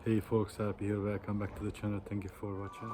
Hey folks, happy here, welcome back to the channel, thank you for watching.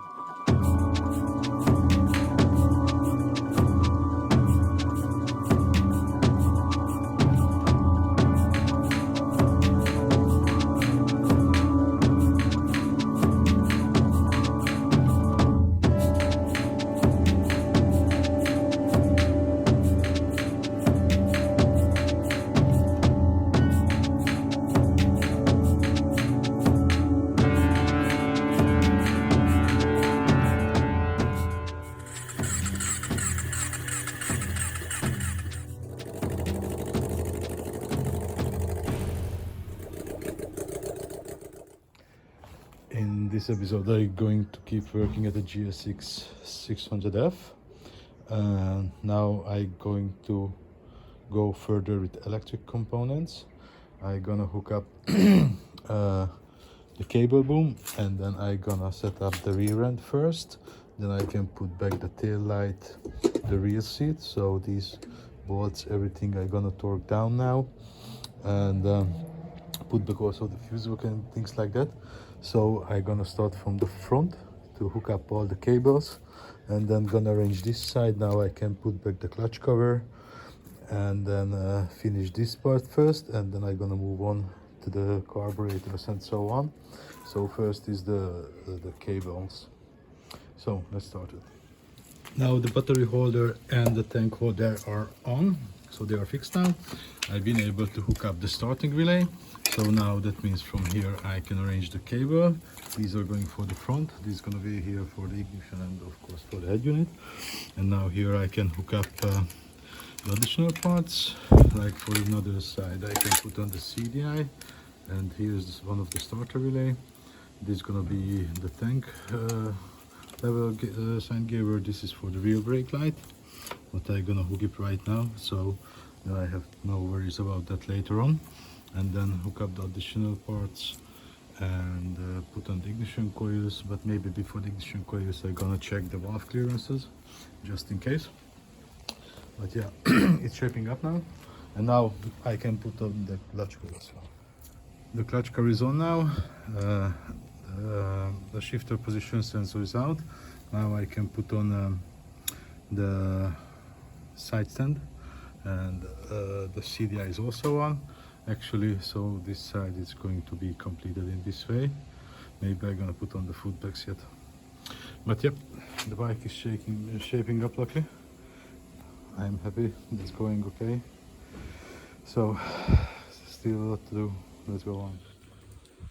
In this episode I'm going to keep working at the Gsx600f, and now I'm going to go further with electric components. I'm gonna hook up the cable boom, and then I'm gonna set up the rear end first, then I can put back the tail light, the rear seat. So these bolts, everything I'm gonna torque down now, and put back also the fuse box and things like that. So I'm gonna start from the front to hook up all the cables, and then gonna arrange this side. Now I can put back the clutch cover, and then finish this part first, and then I'm gonna move on to the carburetors and so on. So first is the cables. So let's start it. Now the battery holder and the tank holder are on, so they are fixed now. I've been able to hook up the starting relay. So now that means from here I can arrange the cable. These are going for the front, this is going to be here for the ignition and of course for the head unit. And now here I can hook up the additional parts, like for another side I can put on the CDI, and here's one of the starter relay. This is going to be the tank level sign giver. This is for the rear brake light, but I'm gonna hook it right now, so I have no worries about that later on. And then hook up the additional parts and put on the ignition coils. But maybe before the ignition coils I'm gonna check the valve clearances just in case. But yeah, it's shaping up now, and now I can put on the clutch coil as well. The clutch cover is on now. The shifter position sensor is out. Now I can put on the side stand, and the CDI is also on actually. So this side is going to be completed in this way. Maybe I'm gonna put on the foot pegs yet, but yep, the bike is shaping up luckily. I'm happy it's going okay. So still a lot to do, let's go on.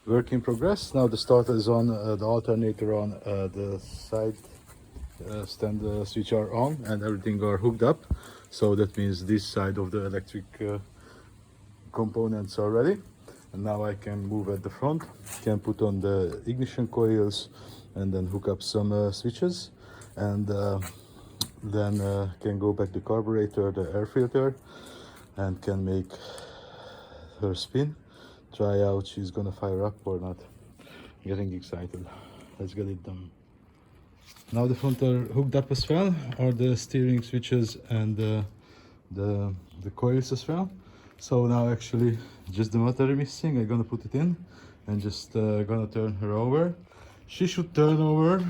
Work in progress. Now the starter is on, the alternator on, the side stand switch are on, and everything are hooked up. So that means this side of the electric components are ready. And now I can move at the front, can put on the ignition coils, and then hook up some switches, and then can go back the carburetor, the air filter, and can make her spin. Try out she's gonna fire up or not. Getting excited. Let's get it done. Now the front are hooked up as well, or the steering switches and the coils as well. So now actually just the motor missing. I'm gonna put it in and just gonna turn her over. She should turn over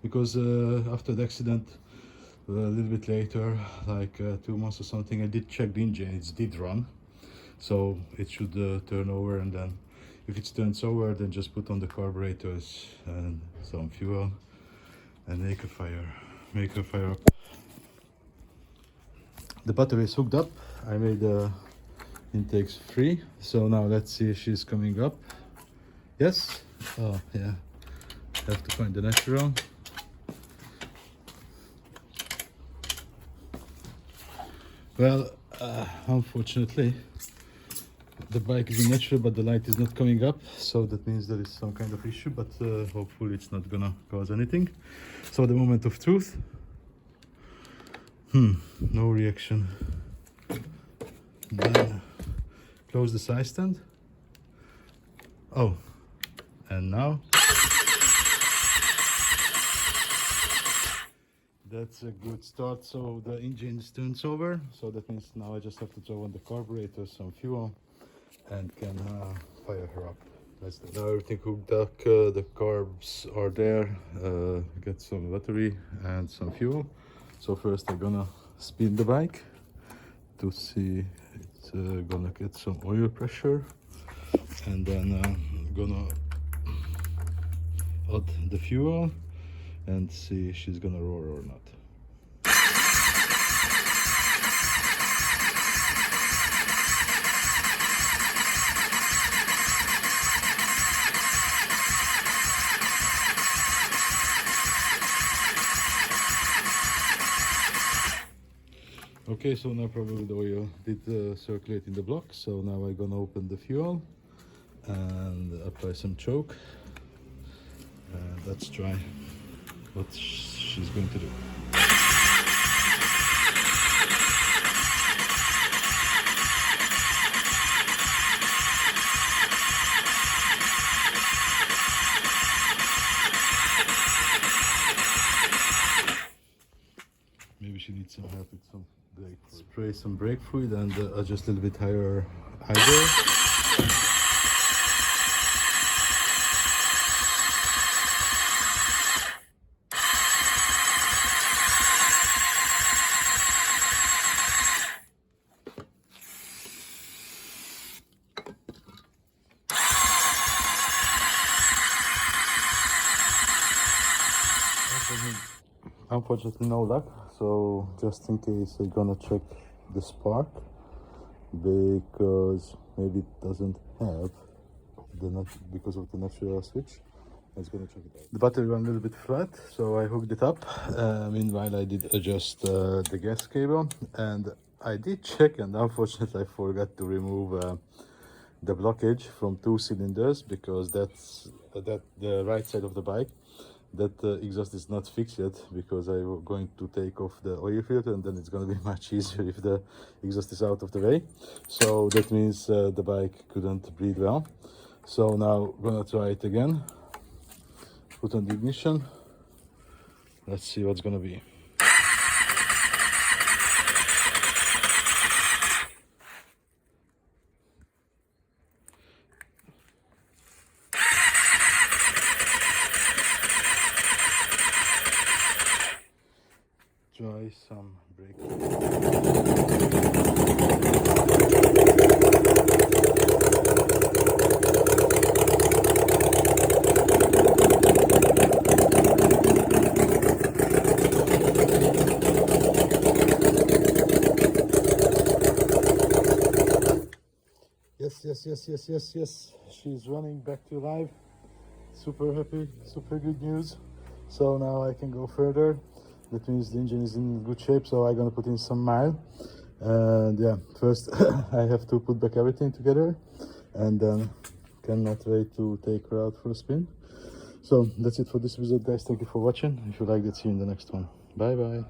because after the accident a little bit later, like 2 months or something, I did check the engine, it did run. So it should turn over, and then if it turns over, then just put on the carburetors and some fuel and make her fire up. The battery is hooked up. I made the intakes free, so now let's see if she's coming up. Yes. Oh yeah, have to find the natural. Well, unfortunately the bike is in natural, but the light is not coming up, so that means there is some kind of issue, but hopefully it's not gonna cause anything. So the moment of truth. No reaction. Then close the side stand. Oh, and now that's a good start. So the engine turns over, so that means now I just have to throw on the carburetor, some fuel, and can fire her up. Now everything hooked up, the carbs are there, get some battery and some fuel. So first I'm gonna spin the bike to see it's gonna get some oil pressure, and then I'm gonna add the fuel and see if she's gonna roar or not. Okay, so now probably the oil did circulate in the block, so now I'm gonna open the fuel and apply some choke, and let's try what she's going to do. Maybe she needs some help with some brake fluid. Spray some brake fluid and adjust a little bit higher idle. Unfortunately no luck, so just in case I'm gonna check the spark, because maybe it doesn't have because of the natural switch. I was gonna check it out. The battery went a little bit flat, so I hooked it up. Meanwhile I did adjust the gas cable, and I did check, and unfortunately I forgot to remove the blockage from 2 cylinders, because that's the right side of the bike. That exhaust is not fixed yet, because I'm going to take off the oil filter, and then it's going to be much easier if the exhaust is out of the way. So that means the bike couldn't breathe well. So now I'm gonna try it again. Put on the ignition. Let's see what's gonna be. Try some brake. Yes. She's running back to life. Super happy, super good news. So now I can go further. That means the engine is in good shape, so I'm gonna put in some mile. And yeah, first I have to put back everything together, and then cannot wait to take her out for a spin. So that's it for this episode, guys. Thank you for watching. If you liked it, see you in the next one. Bye bye.